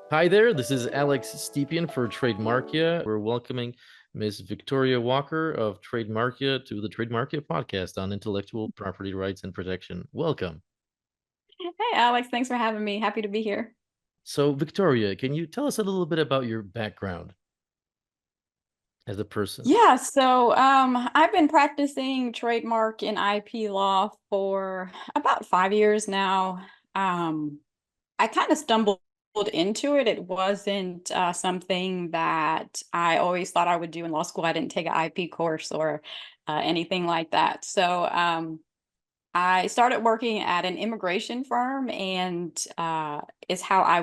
Hi there, this is Alex Stepien for Trademarkia. We're welcoming Ms. Victoria Walker of Trademarkia to the Trademarkia podcast on intellectual property rights and protection. Welcome. Hey, Alex, thanks for having me. Happy to be here. So, Victoria, can you tell us a little bit about your background as a person? I've been practicing trademark and IP law for about 5 years now. Um, I kind of stumbled into it. It wasn't something that I always thought I would do in law school. I didn't take an IP course or anything like that. I started working at an immigration firm, and is how I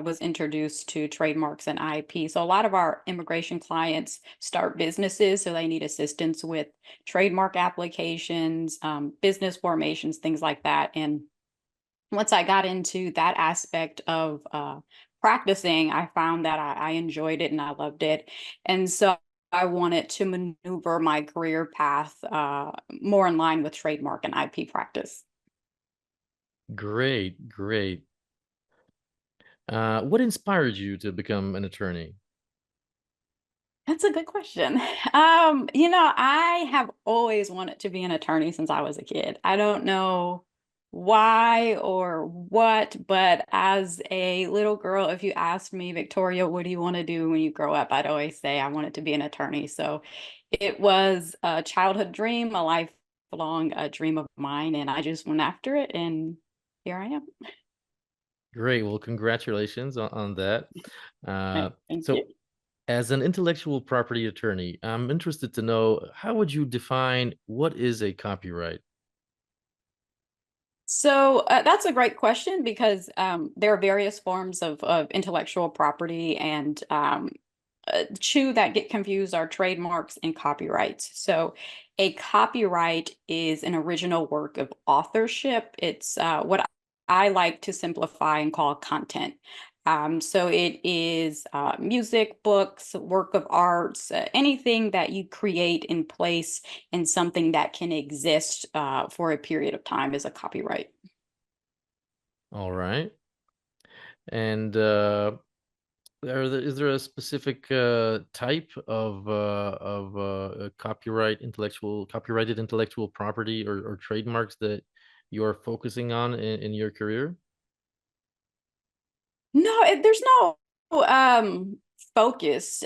was introduced to trademarks and IP. So a lot of our immigration clients start businesses, so they need assistance with trademark applications, business formations, things like that. And once I got into that aspect of practicing, I found that I enjoyed it and I loved it. And so I wanted to maneuver my career path more in line with trademark and IP practice. Great, great. What inspired you to become an attorney? That's a good question. I have always wanted to be an attorney since I was a kid. I don't know why or what, but as a little girl, if you asked me, Victoria, what do you want to do when you grow up? I'd always say I wanted to be an attorney. So it was a childhood dream, a lifelong dream of mine, and I just went after it, and here I am. Great. Well, congratulations on that. Right, Uh, thank you. so, as an intellectual property attorney, I'm interested to know how would you define what is a copyright? That's a great question because there are various forms of intellectual property, and two that get confused are trademarks and copyrights. So a copyright is an original work of authorship. It's what I like to simplify and call content. So it is music, books, work of arts, anything that you create in place and something that can exist for a period of time is a copyright. All right. And is there a specific type of copyrighted intellectual property or trademarks that you're focusing on in your career? No, there's no focus.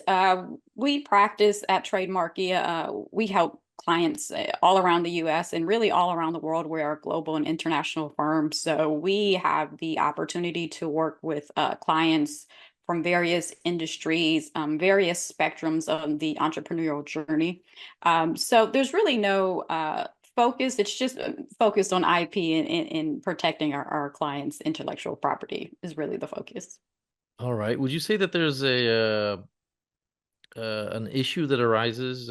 We practice at Trademarkia. We help clients all around the US and really all around the world. We're a global and international firm. So we have the opportunity to work with clients from various industries, various spectrums of the entrepreneurial journey. So there's really no focus. It's just focused on IP and protecting our clients' intellectual property is really the focus. All right. Would you say that there's a an issue that arises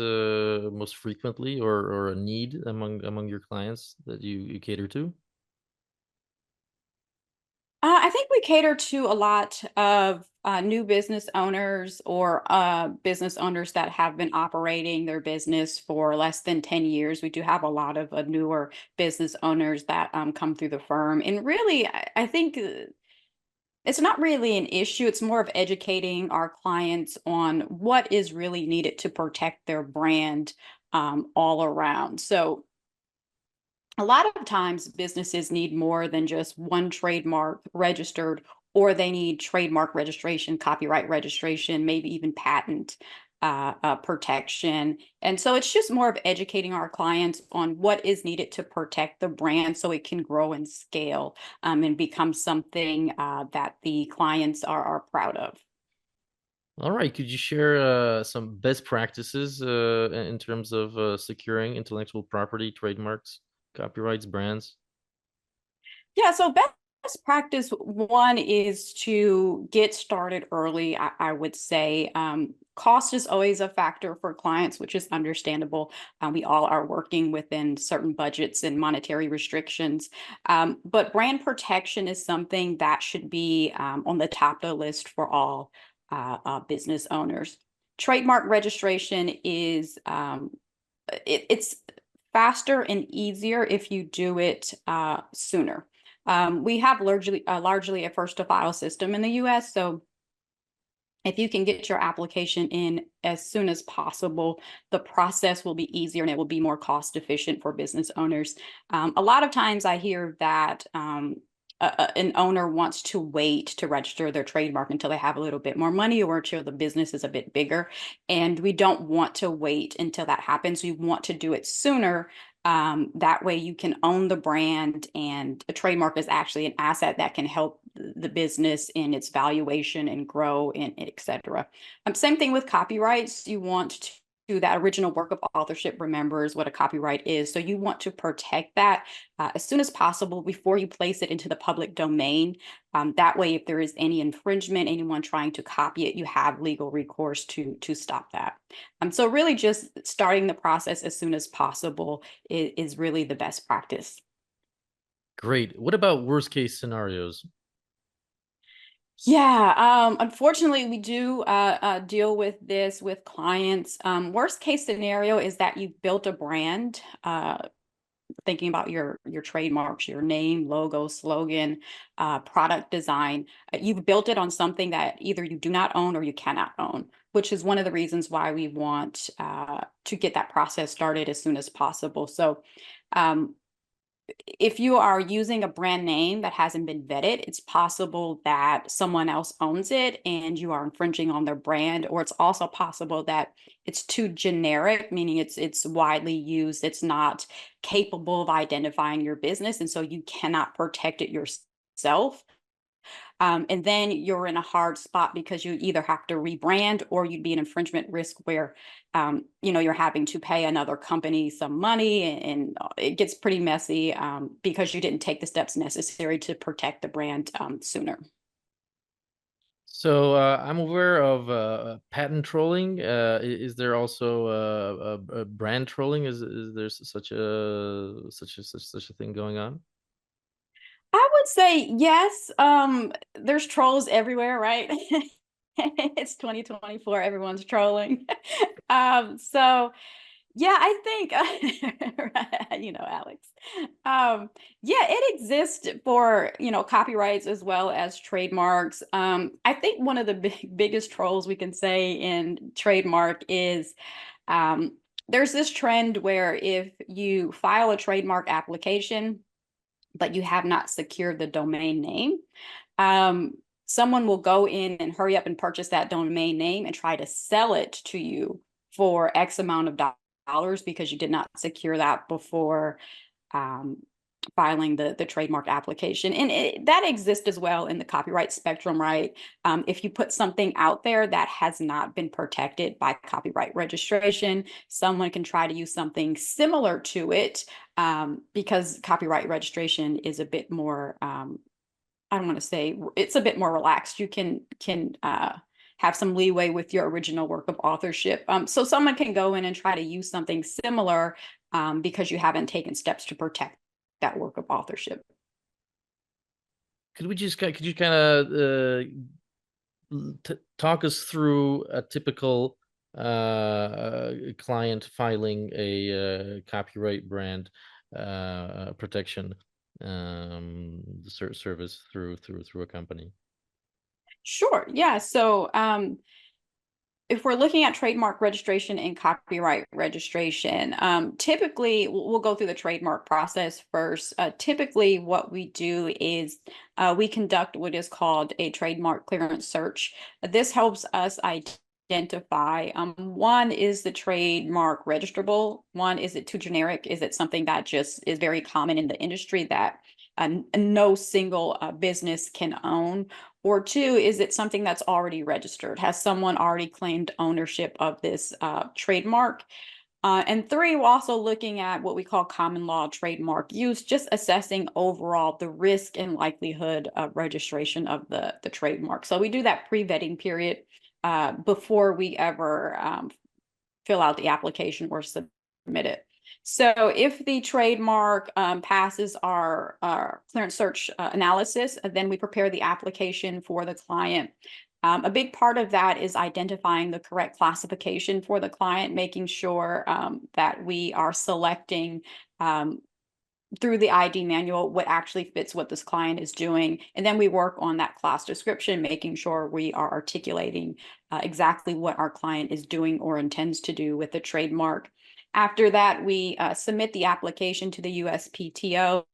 most frequently or a need among your clients that you cater to? I think we cater to a lot of new business owners or business owners that have been operating their business for less than 10 years. We do have a lot of newer business owners that come through the firm. And really, I think it's not really an issue. It's more of educating our clients on what is really needed to protect their brand all around. So a lot of times businesses need more than just one trademark registered, or they need trademark registration, copyright registration, maybe even patent protection. And so it's just more of educating our clients on what is needed to protect the brand so it can grow and scale and become something that the clients are proud of. All right. Could you share some best practices in terms of securing intellectual property, trademarks, copyrights, brands? Yeah, so best practice one is to get started early, I would say. Cost is always a factor for clients, which is understandable. We all are working within certain budgets and monetary restrictions. But brand protection is something that should be on the top of the list for all business owners. Trademark registration is it's faster and easier if you do it sooner. We have largely a first to file system in the US. So If you can get your application in as soon as possible, the process will be easier and it will be more cost efficient for business owners. A lot of times I hear that an owner wants to wait to register their trademark until they have a little bit more money or until the business is a bit bigger. And we don't want to wait until that happens. We want to do it sooner. That way you can own the brand, and a trademark is actually an asset that can help the business in its valuation and grow and et cetera. Same thing with copyrights. You want to, that original work of authorship remembers what a copyright is. So you want to protect that as soon as possible before you place it into the public domain. That way, if there is any infringement, anyone trying to copy it, you have legal recourse to stop that. So really just starting the process as soon as possible is really the best practice. Great. What about worst case scenarios? Yeah, unfortunately, we do deal with this with clients. Worst case scenario is that you've built a brand, thinking about your trademarks, your name, logo, slogan, product design. You've built it on something that either you do not own or you cannot own, which is one of the reasons why we want to get that process started as soon as possible. So, um, if you are using a brand name that hasn't been vetted, it's possible that someone else owns it and you are infringing on their brand, or it's also possible that it's too generic, meaning it's widely used, it's not capable of identifying your business, and so you cannot protect it yourself. And then you're in a hard spot because you either have to rebrand or you'd be an infringement risk where, you're having to pay another company some money, and it gets pretty messy because you didn't take the steps necessary to protect the brand sooner. So I'm aware of patent trolling. Is there also brand trolling? Is there such a thing going on? I would say yes. There's trolls everywhere, right? It's 2024. Everyone's trolling. So yeah, I think, Alex. Yeah, it exists for, copyrights as well as trademarks. I think one of the biggest trolls we can say in trademark is there's this trend where if you file a trademark application, but you have not secured the domain name, um, someone will go in and hurry up and purchase that domain name and try to sell it to you for X amount of dollars because you did not secure that before um, filing the trademark application. And that exists as well in the copyright spectrum, right? If you put something out there that has not been protected by copyright registration, someone can try to use something similar to it because copyright registration is a bit more, I don't want to say it's a bit more relaxed. You can have some leeway with your original work of authorship. So someone can go in and try to use something similar because you haven't taken steps to protect that work of authorship. Could you kind of talk us through a typical client filing a copyright brand protection service through a company? Sure. Yeah. So if we're looking at trademark registration and copyright registration, typically we'll go through the trademark process first. Typically, what we do is we conduct what is called a trademark clearance search. This helps us identify one, is the trademark registrable? One, is it too generic? Is it something that just is very common in the industry that no single business can own? Or two, is it something that's already registered? Has someone already claimed ownership of this trademark? And three, we're also looking at what we call common law trademark use, just assessing overall the risk and likelihood of registration of the trademark. So we do that pre-vetting period before we ever fill out the application or submit it. So if the trademark passes our clearance search analysis, then we prepare the application for the client. A big part of that is identifying the correct classification for the client, making sure that we are selecting through the ID manual what actually fits what this client is doing. And then we work on that class description, making sure we are articulating exactly what our client is doing or intends to do with the trademark. After that, we submit the application to the USPTO.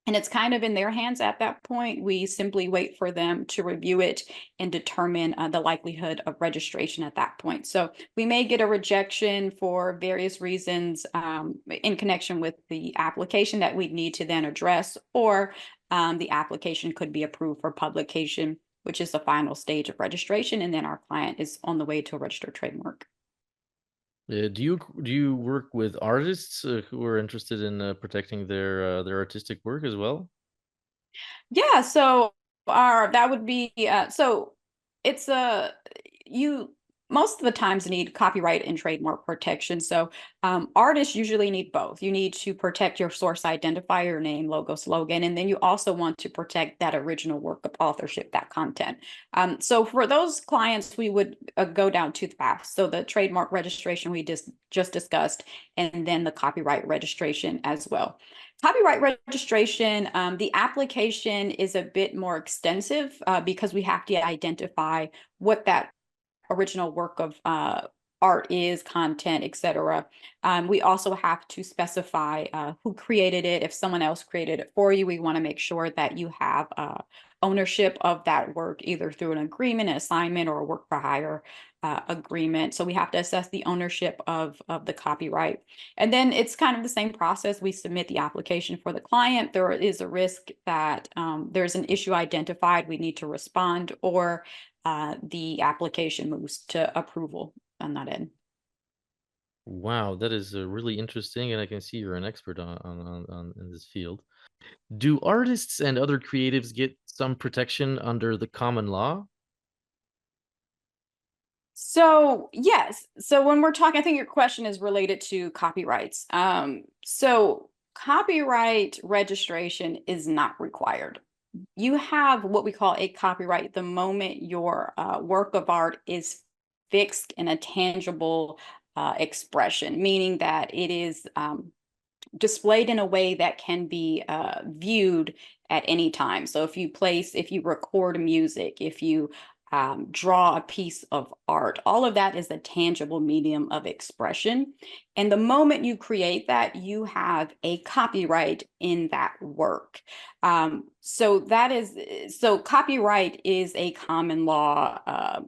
And it's kind of in their hands at that point. We simply wait for them to review it and determine the likelihood of registration at that point. So we may get a rejection for various reasons in connection with the application that we need to then address, or the application could be approved for publication, which is the final stage of registration. And then our client is on the way to a registered trademark. Do you work with artists who are interested in protecting their artistic work as well? Yeah, so our that would be so it's a you most of the times need copyright and trademark protection. So artists usually need both. You need to protect your source identifier, name, logo, slogan, and then you also want to protect that original work of authorship, that content. So for those clients, we would go down two paths. So the trademark registration we just discussed, and then the copyright registration as well. Copyright registration, the application is a bit more extensive because we have to identify what that original work of art is, content, etc. We also have to specify who created it. If someone else created it for you, we want to make sure that you have ownership of that work, either through an agreement, an assignment, or a work for hire agreement. So we have to assess the ownership of the copyright. And then it's kind of the same process. We submit the application for the client. There is a risk that there's an issue identified, we need to respond, or the application moves to approval on that end. Wow, that is really interesting, and I can see you're an expert on in this field. Do artists and other creatives get some protection under the common law? So yes, so when we're talking, I think your question is related to copyrights. So copyright registration is not required. You have what we call a copyright the moment your work of art is fixed in a tangible expression, meaning that it is displayed in a way that can be viewed at any time. So if you record music, if you draw a piece of art, all of that is a tangible medium of expression. And the moment you create that, you have a copyright in that work. So copyright is a common law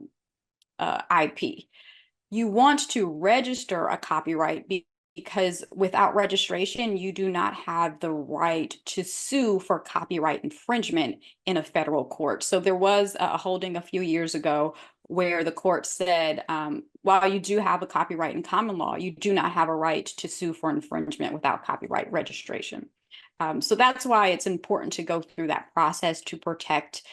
IP. You want to register a copyright because without registration, you do not have the right to sue for copyright infringement in a federal court. So there was a holding a few years ago where the court said, while you do have a copyright in common law, you do not have a right to sue for infringement without copyright registration. So that's why it's important to go through that process to protect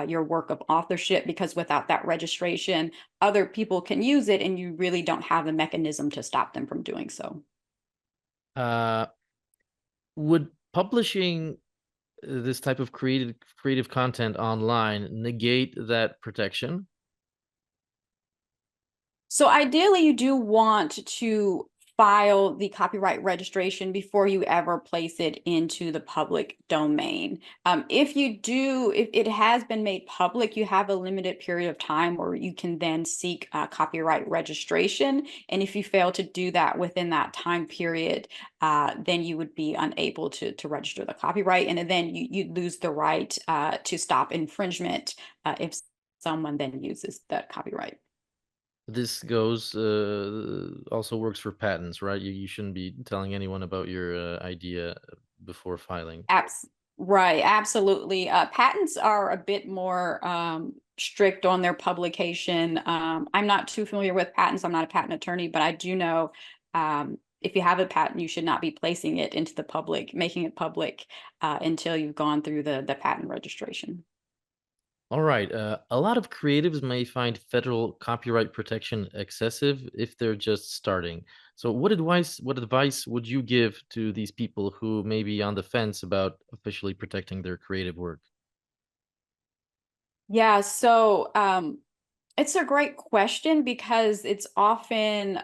your work of authorship, because without that registration, other people can use it and you really don't have the mechanism to stop them from doing so. Uh, would publishing this type of creative content online negate that protection? So ideally, you do want to file the copyright registration before you ever place it into the public domain. If it has been made public, you have a limited period of time where you can then seek copyright registration. And if you fail to do that within that time period, then you would be unable to register the copyright. And then you lose the right to stop infringement if someone then uses that copyright. This goes also works for patents, right? You shouldn't be telling anyone about your idea before filing. Abs right, absolutely. Patents are a bit more strict on their publication. I'm not too familiar with patents. I'm not a patent attorney, but I do know if you have a patent, you should not be placing it into the public, making it public until you've gone through the patent registration. All right. A lot of creatives may find federal copyright protection excessive if they're just starting. So, what advice would you give to these people who may be on the fence about officially protecting their creative work? Yeah, so it's a great question because it's often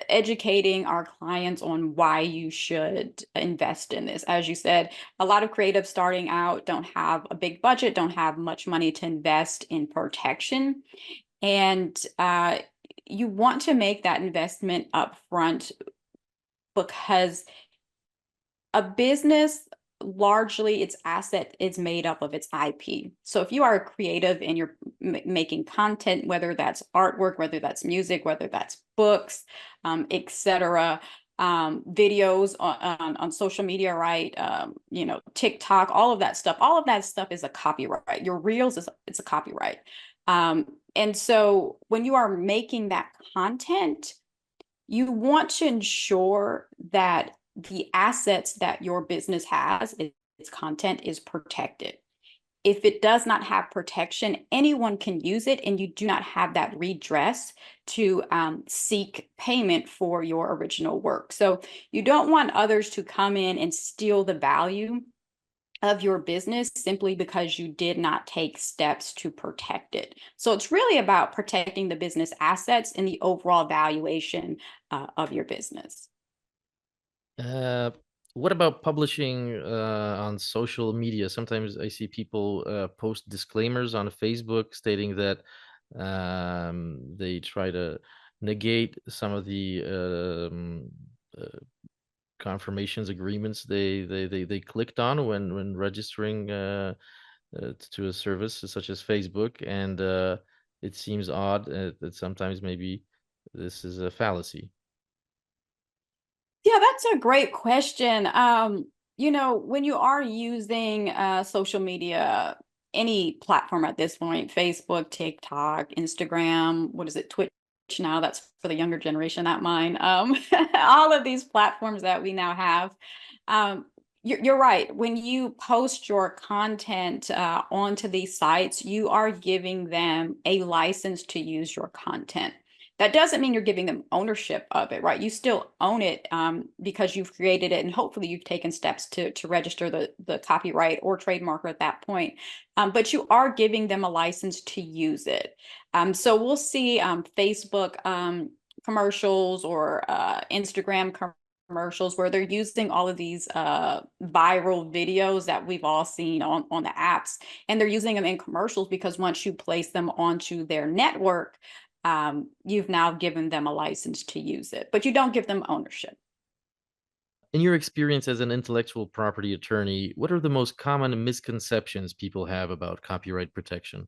educating our clients on why you should invest in this. As you said, a lot of creatives starting out don't have a big budget, don't have much money to invest in protection. And you want to make that investment upfront because a business, largely its asset is made up of its IP. So if you are a creative and you're making content, whether that's artwork, whether that's music, whether that's books, etc., videos on social media, right? TikTok, all of that stuff is a copyright. Your reels is it's a copyright. And so when you are making that content, you want to ensure that the assets that your business has, its content, is protected. If it does not have protection, anyone can use it, and you do not have that redress to seek payment for your original work. So you don't want others to come in and steal the value of your business simply because you did not take steps to protect it. So it's really about protecting the business assets and the overall valuation of your business. Uh, what about publishing on social media? Sometimes I see people post disclaimers on Facebook stating that they try to negate some of the uh, confirmations agreements they clicked on when registering to a service such as Facebook, and it seems odd that sometimes maybe this is a fallacy. Yeah, that's a great question. When you are using social media, any platform at this point, Facebook, TikTok, Instagram, what is it, Twitch now, that's for the younger generation, not mine. All of these platforms that we now have. You're right. When you post your content onto these sites, you are giving them a license to use your content. That doesn't mean you're giving them ownership of it, right? You still own it because you've created it, and hopefully you've taken steps to register the copyright or trademark at that point. But you are giving them a license to use it. So we'll see Facebook commercials or Instagram commercials where they're using all of these viral videos that we've all seen on the apps, and they're using them in commercials because once you place them onto their network, you've now given them a license to use it, but you don't give them ownership. In your experience as an intellectual property attorney, what are the most common misconceptions people have about copyright protection?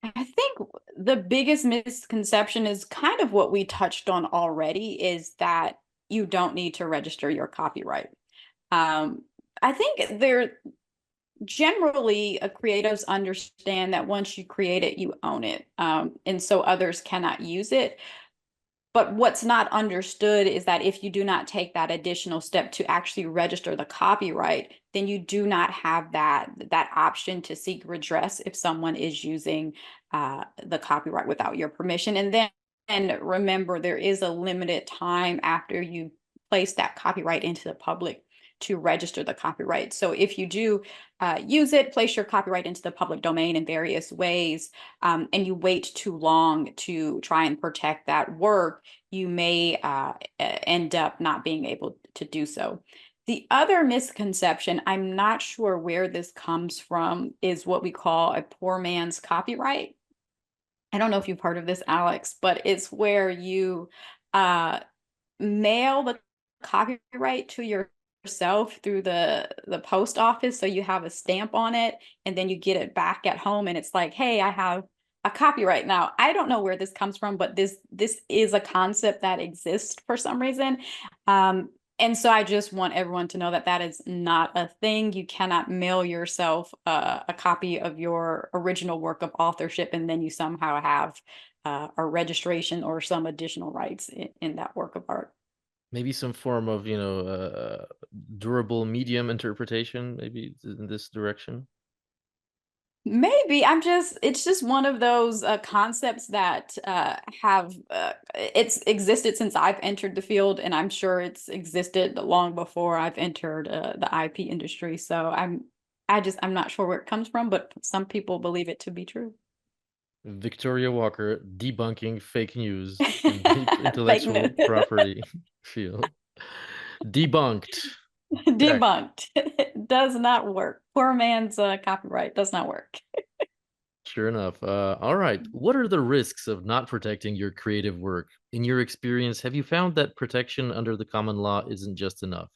I think the biggest misconception is kind of what we touched on already, is that you don't need to register your copyright. Um, I think there generally creatives understand that once you create it, you own it. And so others cannot use it. But what's not understood is that if you do not take that additional step to actually register the copyright, then you do not have that option to seek redress if someone is using the copyright without your permission. And remember, there is a limited time after you place that copyright into the public to register the copyright. So if you do use it, place your copyright into the public domain in various ways, and you wait too long to try and protect that work, you may end up not being able to do so. The other misconception, I'm not sure where this comes from, is what we call a poor man's copyright. I don't know if you've heard of this, Alex, but it's where you uh, mail the copyright to yourself through the post office, so you have a stamp on it, and then you get it back at home and it's like, hey, I have a copyright now. I don't know where this comes from, but this is a concept that exists for some reason. And so I just want everyone to know that that is not a thing. You cannot mail yourself a copy of your original work of authorship and then you somehow have a registration or some additional rights in that work of art. Maybe some form of, durable medium interpretation, maybe in this direction. Maybe it's just one of those concepts that have it's existed since I've entered the field, and I'm sure it's existed long before I've entered the IP industry. So I'm not sure where it comes from, but some people believe it to be true. Victoria Walker debunking fake news in the Fake intellectual news. property field. Debunked. Check. Debunked. It does not work. Poor man's copyright does not work. Sure enough. All right. What are the risks of not protecting your creative work? In your experience, have you found that protection under the common law isn't just enough?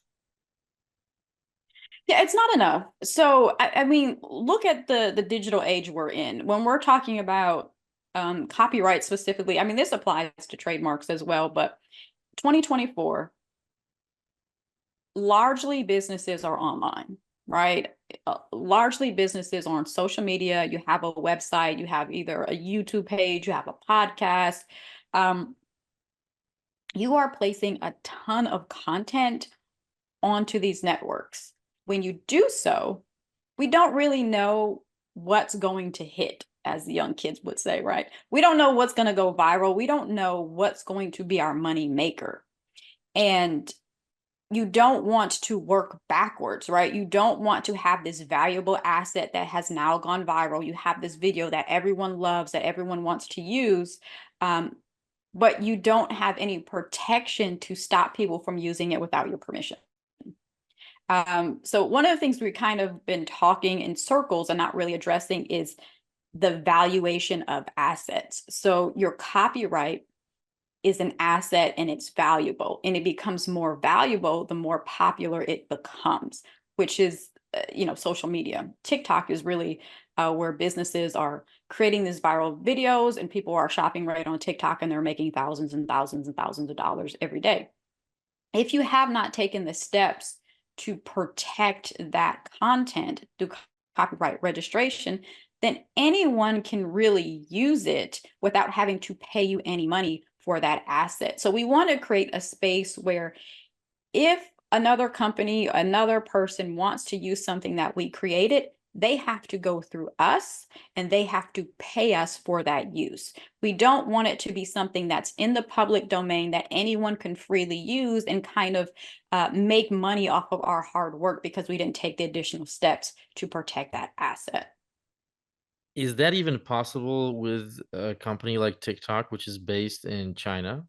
Yeah, it's not enough. So I mean, look at the digital age we're in. When we're talking about copyright specifically, I mean, this applies to trademarks as well, but 2024, largely businesses are online, right? Largely businesses are on social media. You have a website, you have either a YouTube page, you have a podcast. Um, you are placing a ton of content onto these networks. When you do so, we don't really know what's going to hit, as the young kids would say, right? We don't know what's going to go viral. We don't know what's going to be our money maker. And you don't want to work backwards, right? You don't want to have this valuable asset that has now gone viral. You have this video that everyone loves, that everyone wants to use, um, but you don't have any protection to stop people from using it without your permission. So one of the things we kind of been talking in circles and not really addressing is the valuation of assets. So your copyright is an asset and it's valuable, and it becomes more valuable the more popular it becomes, which is social media. TikTok is really where businesses are creating these viral videos and people are shopping right on TikTok and they're making thousands and thousands and thousands of dollars every day. If you have not taken the steps to protect that content through copyright registration, then anyone can really use it without having to pay you any money for that asset. So we want to create a space where if another company, another person wants to use something that we created, they have to go through us and they have to pay us for that use. We don't want it to be something that's in the public domain that anyone can freely use and kind of make money off of our hard work because we didn't take the additional steps to protect that asset. Is that even possible with a company like TikTok, which is based in China?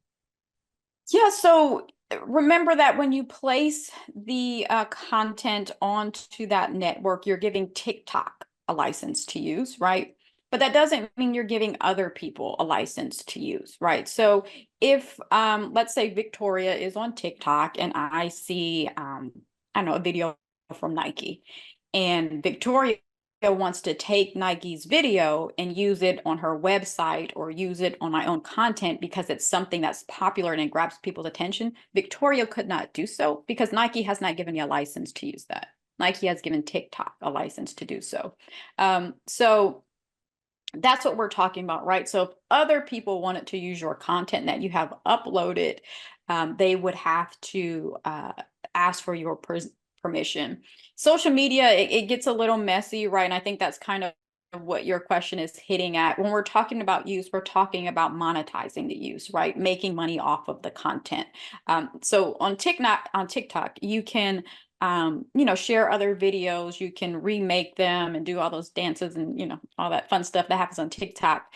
Yeah, so remember that when you place the content onto that network, you're giving TikTok a license to use, right? But that doesn't mean you're giving other people a license to use, right? So if let's say Victoria is on TikTok and I see I don't know, a video from Nike, and Victoria wants to take Nike's video and use it on her website or use it on my own content because it's something that's popular and it grabs people's attention, Victoria could not do so because Nike has not given me a license to use that. Nike has given TikTok a license to do so. So that's what we're talking about, right? So if other people wanted to use your content that you have uploaded, they would have to ask for your permission. Social media, it gets a little messy, right? And I think that's kind of what your question is hitting at. When we're talking about use, we're talking about monetizing the use, right? Making money off of the content. So on TikTok, you can share other videos. You can remake them and do all those dances and, all that fun stuff that happens on TikTok.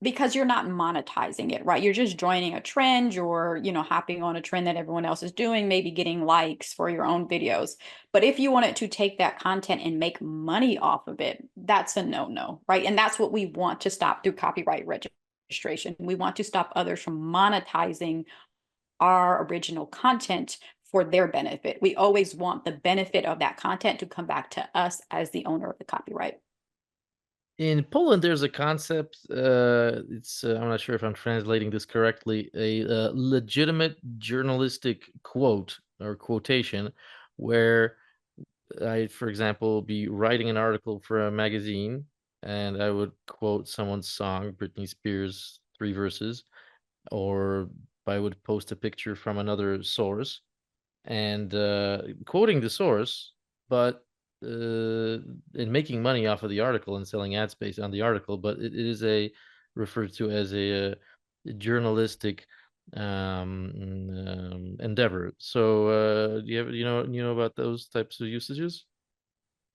Because you're not monetizing it, right? You're just joining a trend or, hopping on a trend that everyone else is doing, maybe getting likes for your own videos. But if you wanted to take that content and make money off of it, that's a no-no, right? And that's what we want to stop through copyright registration. We want to stop others from monetizing our original content for their benefit. We always want the benefit of that content to come back to us as the owner of the copyright. In Poland, there's a concept. I'm not sure if I'm translating this correctly. A legitimate journalistic quote or quotation, where I, for example, be writing an article for a magazine, and I would quote someone's song, Britney Spears' three verses, or I would post a picture from another source and quoting the source, but and making money off of the article and selling ad space on the article. But it is a referred to as a journalistic endeavor. So do you know about those types of usages?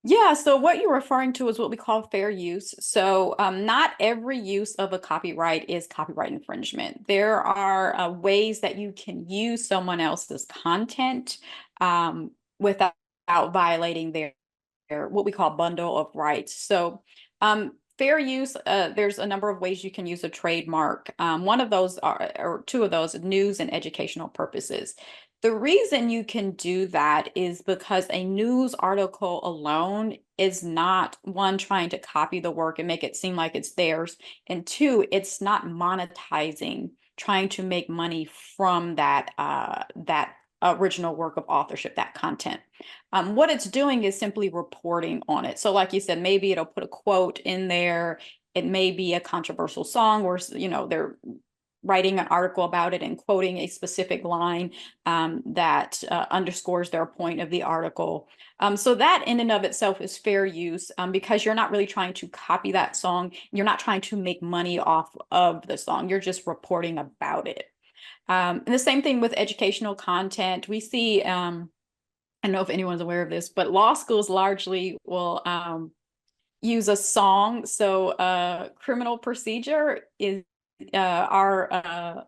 Yeah, so what you're referring to is what we call fair use. So, not every use of a copyright is copyright infringement. There are ways that you can use someone else's content without violating their what we call bundle of rights. So, fair use, there's a number of ways you can use a trademark. One of those are, or two of those, news and educational purposes. The reason you can do that is because a news article alone is not one trying to copy the work and make it seem like it's theirs, and two, it's not monetizing, trying to make money from that original work of authorship, that content. What it's doing is simply reporting on it. So, like you said, maybe it'll put a quote in there. It may be a controversial song where, they're writing an article about it and quoting a specific line that underscores their point of the article. So that in and of itself is fair use because you're not really trying to copy that song. You're not trying to make money off of the song. You're just reporting about it. And the same thing with educational content. We see, I don't know if anyone's aware of this, but law schools largely will use a song. So criminal procedure is our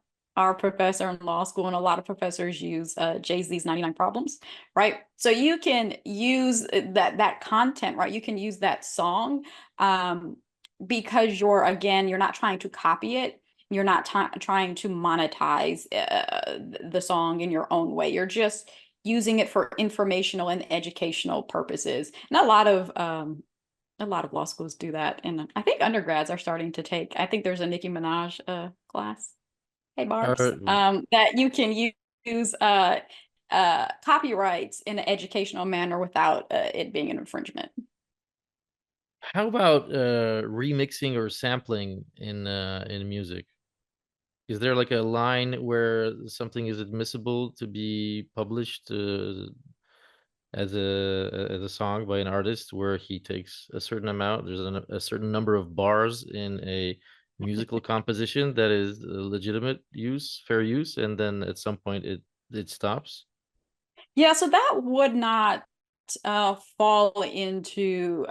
professor in law school, and a lot of professors use Jay-Z's 99 Problems, right? So you can use that content, right? You can use that song because you're not trying to copy it. You're not trying to monetize the song in your own way. You're just using it for informational and educational purposes. And a lot of law schools do that, and I think undergrads are starting to take. I think there's a Nicki Minaj class. Hey, Barb's, Uh, that you can use copyrights in an educational manner without it being an infringement. how about remixing or sampling in music? Is there like a line where something is admissible to be published as a song by an artist where he takes a certain amount, there's a certain number of bars in a musical composition that is legitimate use, fair use, and then at some point it stops? Yeah, so that would not fall into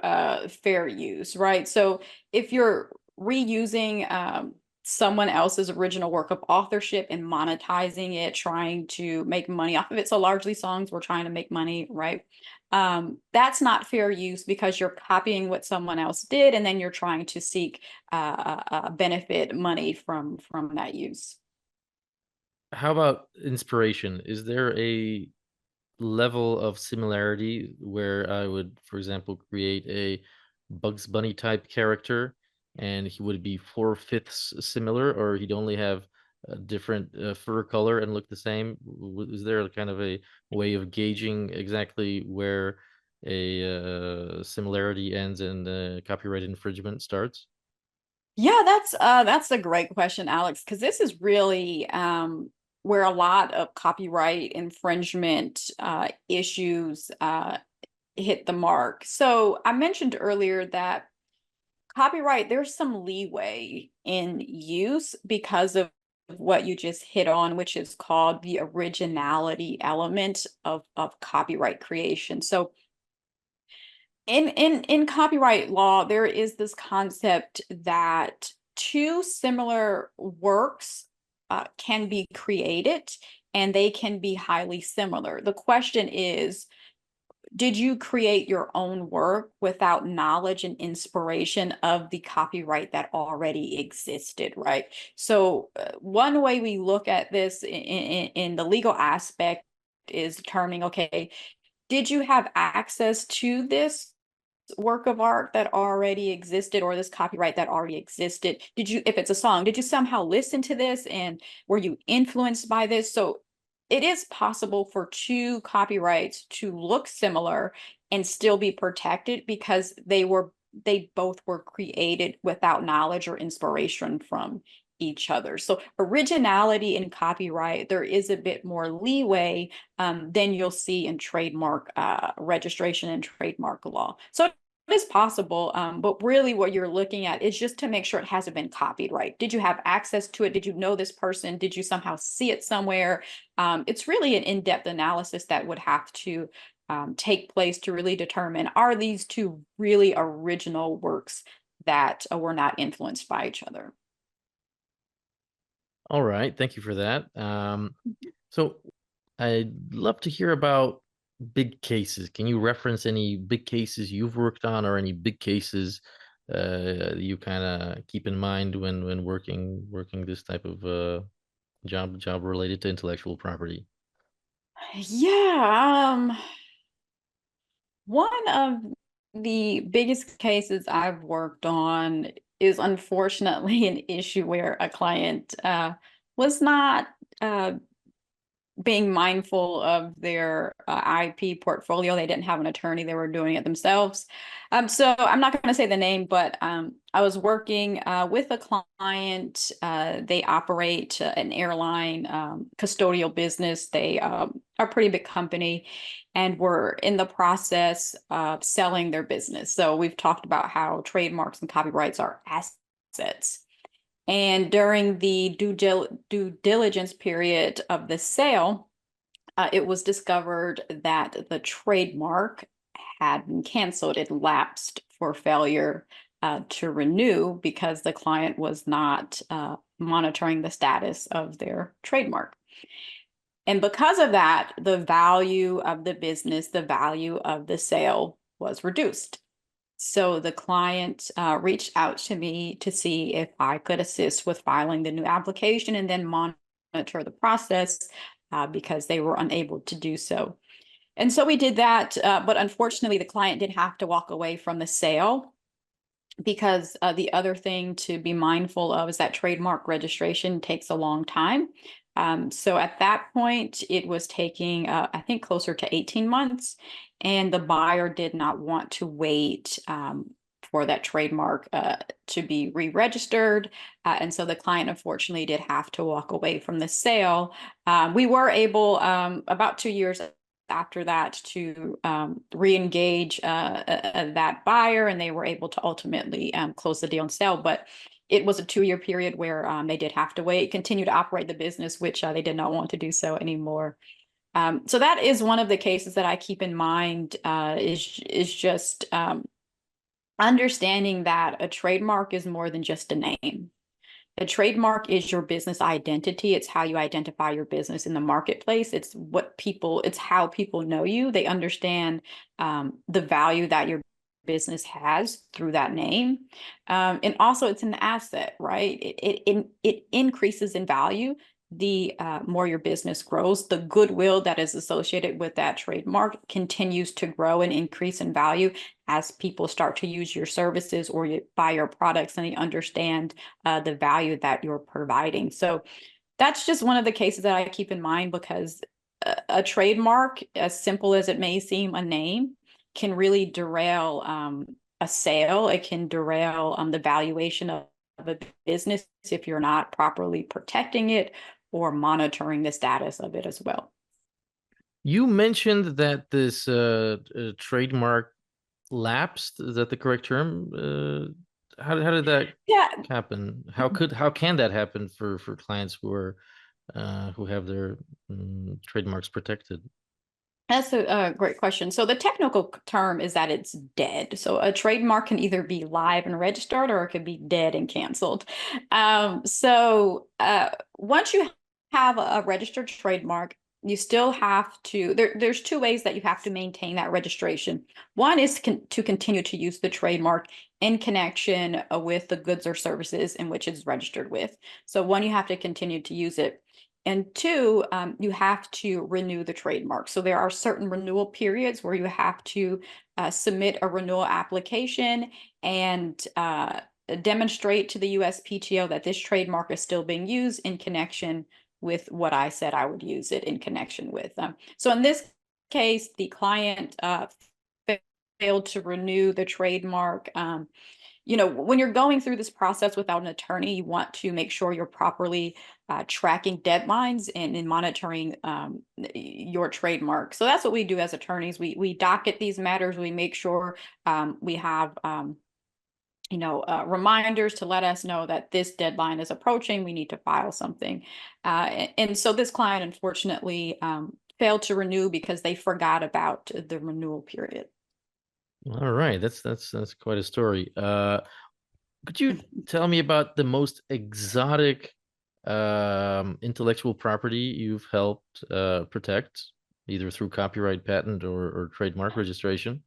fair use, right? So if you're reusing someone else's original work of authorship and monetizing it, trying to make money off of it, so largely songs we're trying to make money, right? That's not fair use because you're copying what someone else did, and then you're trying to seek benefit money from that use. How about inspiration? Is there a level of similarity where I would, for example, create a Bugs Bunny type character and he would be four-fifths similar, or he'd only have a different fur color and look the same? Is there a kind of a way of gauging exactly where a similarity ends and copyright infringement starts? Yeah, that's a great question, Alex, because this is really where a lot of copyright infringement issues hit the mark. So I mentioned earlier that copyright, there's some leeway in use because of what you just hit on, which is called the originality element of copyright creation. So in copyright law, there is this concept that two similar works can be created and they can be highly similar. The question is, did you create your own work without knowledge and inspiration of the copyright that already existed, right? So, one way we look at this in the legal aspect is determining, okay, did you have access to this work of art that already existed or this copyright that already existed? Did you, if it's a song, did you somehow listen to this and were you influenced by this? So it is possible for two copyrights to look similar and still be protected because they both were created without knowledge or inspiration from each other. So originality in copyright, there is a bit more leeway than you'll see in trademark registration and trademark law. So it is possible, but really what you're looking at is just to make sure it hasn't been copied, right? Did you have access to it? Did you know this person? Did you somehow see it somewhere? It's really an in-depth analysis that would have to take place to really determine, are these two really original works that were not influenced by each other. All right, thank you for that. So I'd love to hear about big cases. Can you reference any big cases you've worked on, or any big cases you kind of keep in mind when working this type of job related to intellectual Yeah, one of the biggest cases I've worked on is unfortunately an issue where a client was not uh, being mindful of their IP portfolio. They didn't have an attorney, they were doing it themselves. So I'm not going to say the name, but I was working with a client. They operate an airline custodial business. They are a pretty big company, and we're in the process of selling their business. So we've talked about how trademarks and copyrights are assets. And during the due diligence period of the sale, it was discovered that the trademark had been canceled. It lapsed for failure to renew because the client was not monitoring the status of their trademark. And because of that, the value of the business, the value of the sale was reduced. So the client reached out to me to see if I could assist with filing the new application and then monitor the process because they were unable to do so. And so we did that, but unfortunately, the client did have to walk away from the sale because the other thing to be mindful of is that trademark registration takes a long time. So at that point, it was taking, I think, closer to 18 months, and the buyer did not want to wait for that trademark to be re-registered. And so the client unfortunately did have to walk away from the sale. We were able, about 2 years after that, to re-engage that buyer, and they were able to ultimately close the deal and sell. But it was a 2 year period where they did have to wait, continue to operate the business, which they did not want to do so anymore. So that is one of the cases that I keep in mind, is just understanding that a trademark is more than just a name. A trademark is your business identity. It's how you identify your business in the marketplace. It's how people know you. They understand the value that your business has through that name. And also it's an asset, right? It increases in value the more your business grows. The goodwill that is associated with that trademark continues to grow and increase in value as people start to use your services or buy your products, and they understand the value that you're providing. So that's just one of the cases that I keep in mind, because a trademark, as simple as it may seem, a name, can really derail a sale. It can derail the valuation of a business if you're not properly protecting it or monitoring the status of it as well. You mentioned that this trademark lapsed. Is that the correct term? How did that Yeah, happen? How can that happen for clients who have their trademarks protected? that's a great question. So the technical term is that it's dead. So a trademark can either be live and registered, or it could be dead and canceled. Once you have a registered trademark, you still have to, there's two ways that you have to maintain that registration. One is to continue to use the trademark in connection with the goods or services in which it's registered with. So one, you have to continue to use it. And two, you have to renew the trademark. So there are certain renewal periods where you have to submit a renewal application and demonstrate to the USPTO that this trademark is still being used in connection with what I said I would use it in connection with. So in this case, the client failed to renew the trademark. When you're going through this process without an attorney, you want to make sure you're properly tracking deadlines and monitoring your trademark. So that's what we do as attorneys. We docket these matters. We make sure we have reminders to let us know that this deadline is approaching. We need to file something. And so this client, unfortunately, failed to renew because they forgot about the renewal period. All right, that's quite a story. Could you tell me about the most exotic intellectual property you've helped protect, either through copyright, patent, or trademark registration?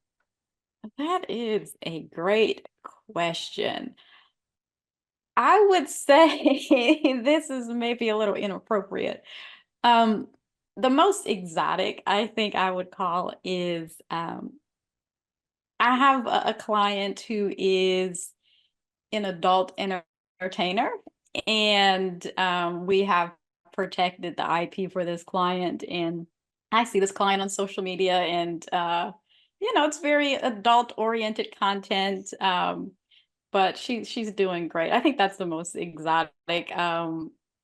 That is a great question. I would say this is maybe a little inappropriate. Um, the most exotic I think I would call is I have a client who is an adult entertainer, and we have protected the IP for this client. And I see this client on social media, and it's very adult oriented content. But she's doing great. I think that's the most exotic.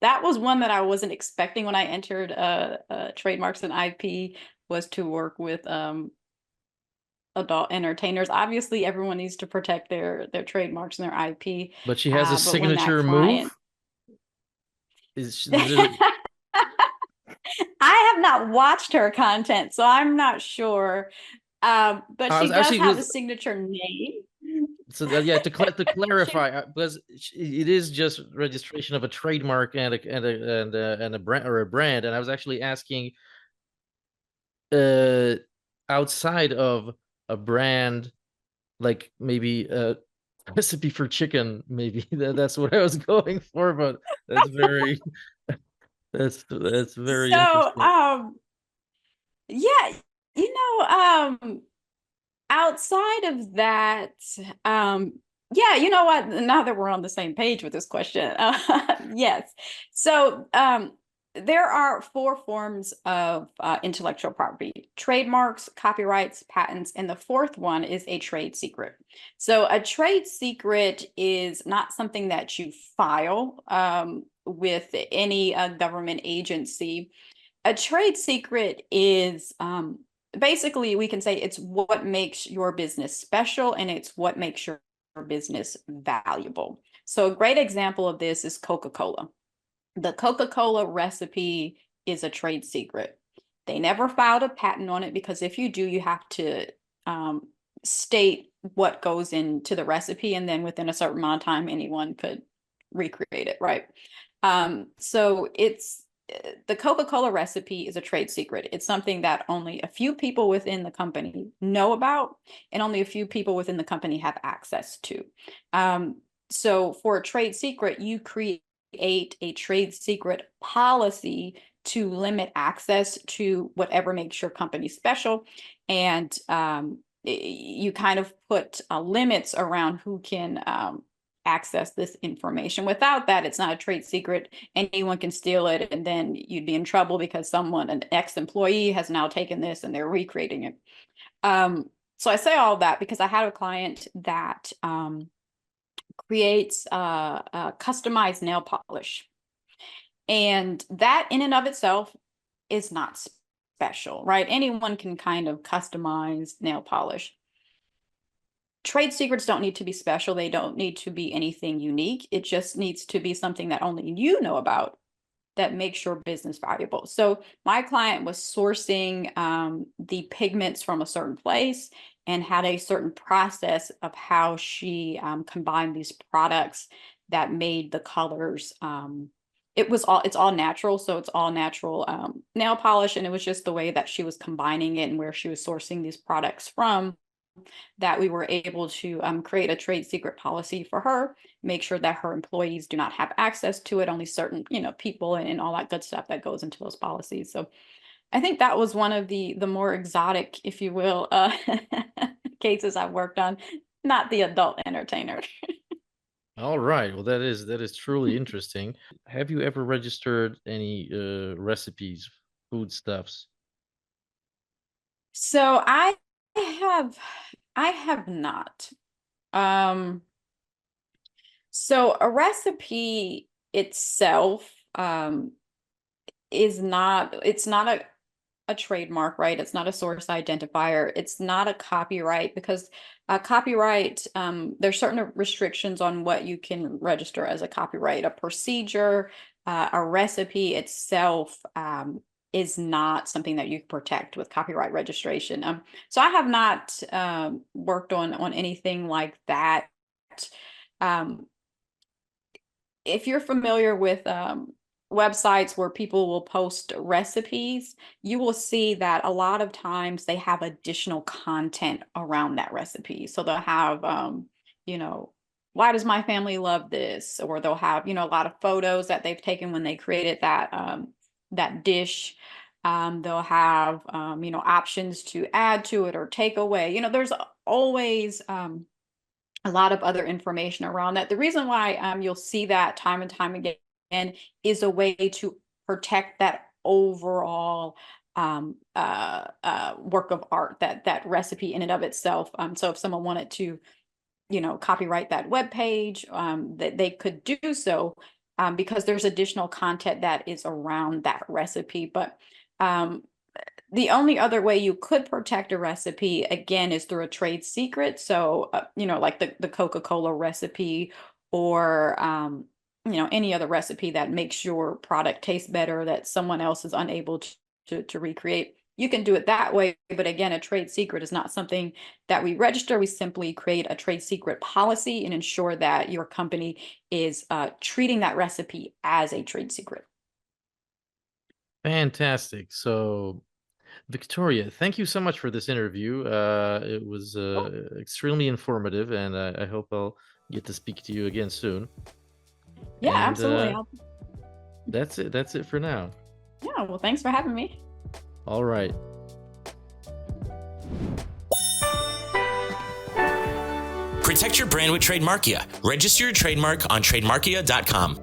That was one that I wasn't expecting when I entered trademarks and IP, was to work with adult entertainers. Obviously, everyone needs to protect their trademarks and their IP. But she has a But when that signature client, move. Does it? I have not watched her content, so I'm not sure. But I was she does actually have a was signature name. so that, yeah, to She, clarify, because it is just registration of a trademark and a brand or a brand, and I was actually asking uh outside of a brand, like maybe a recipe for chicken, maybe that's what I was going for, but that's very that's very so interesting. yeah, you know, outside of that, um, yeah, you know what? Now that we're on the same page with this question, yes. So there are four forms of intellectual property: trademarks, copyrights, patents, and the fourth one is a trade secret. So a trade secret is not something that you file with any government agency. A trade secret is basically, we can say it's what makes your business special, and it's what makes your business valuable. So a great example of this is Coca-Cola. The Coca-Cola recipe is a trade secret. They never filed a patent on it, because if you do, you have to um, state what goes into the recipe, and then within a certain amount of time, anyone could recreate it, right? So it's the Coca-Cola recipe is a trade secret. It's something that only a few people within the company know about, and only a few people within the company have access to. So for a trade secret, you create a trade secret policy to limit access to whatever makes your company special. And you kind of put limits around who can access this information. Without that, it's not a trade secret. Anyone can steal it, and then you'd be in trouble because an ex-employee has now taken this and they're recreating it. So I say all that because I had a client that creates customized nail polish. And that in and of itself is not special, right? Anyone can kind of customize nail polish. Trade secrets don't need to be special. They don't need to be anything unique. It just needs to be something that only you know about, that makes your business valuable. So my client was sourcing the pigments from a certain place, and had a certain process of how she combined these products that made the colors. It's all natural, so it's all natural nail polish, and it was just the way that she was combining it and where she was sourcing these products from, that we were able to create a trade secret policy for her, make sure that her employees do not have access to it, only certain, people, and all that good stuff that goes into those policies. So I think that was one of the more exotic, if you will, cases I've worked on, not the adult entertainer. All right, well that is truly interesting. Have you ever registered any recipes, foodstuffs? So have I have not. Um, so a recipe itself is not it's not a trademark, right? It's not a source identifier. It's not a copyright, because a copyright, there's certain restrictions on what you can register as a copyright. A procedure, a recipe itself, is not something that you protect with copyright registration. So I have not worked on anything like that. Um, if you're familiar with websites where people will post recipes, you will see that a lot of times they have additional content around that recipe. So they'll have, you know, why does my family love this? Or they'll have, a lot of photos that they've taken when they created that dish. They'll have, options to add to it or take away. There's always a lot of other information around that. The reason why you'll see that time and time again is a way to protect that overall work of art, that recipe in and of itself. So if someone wanted to, copyright that web page, that they could do so, because there's additional content that is around that recipe. But the only other way you could protect a recipe, again, is through a trade secret. So, like the Coca-Cola recipe, or, any other recipe that makes your product taste better that someone else is unable to recreate. You can do it that way. But again, a trade secret is not something that we register. We simply create a trade secret policy and ensure that your company is treating that recipe as a trade secret. Fantastic. So, Victoria, thank you so much for this interview. It was extremely informative, and I hope I'll get to speak to you again soon. Yeah, And absolutely. that's it. That's it for now. Yeah, well, thanks for having me. All right. Protect your brand with Trademarkia. Register your trademark on trademarkia.com.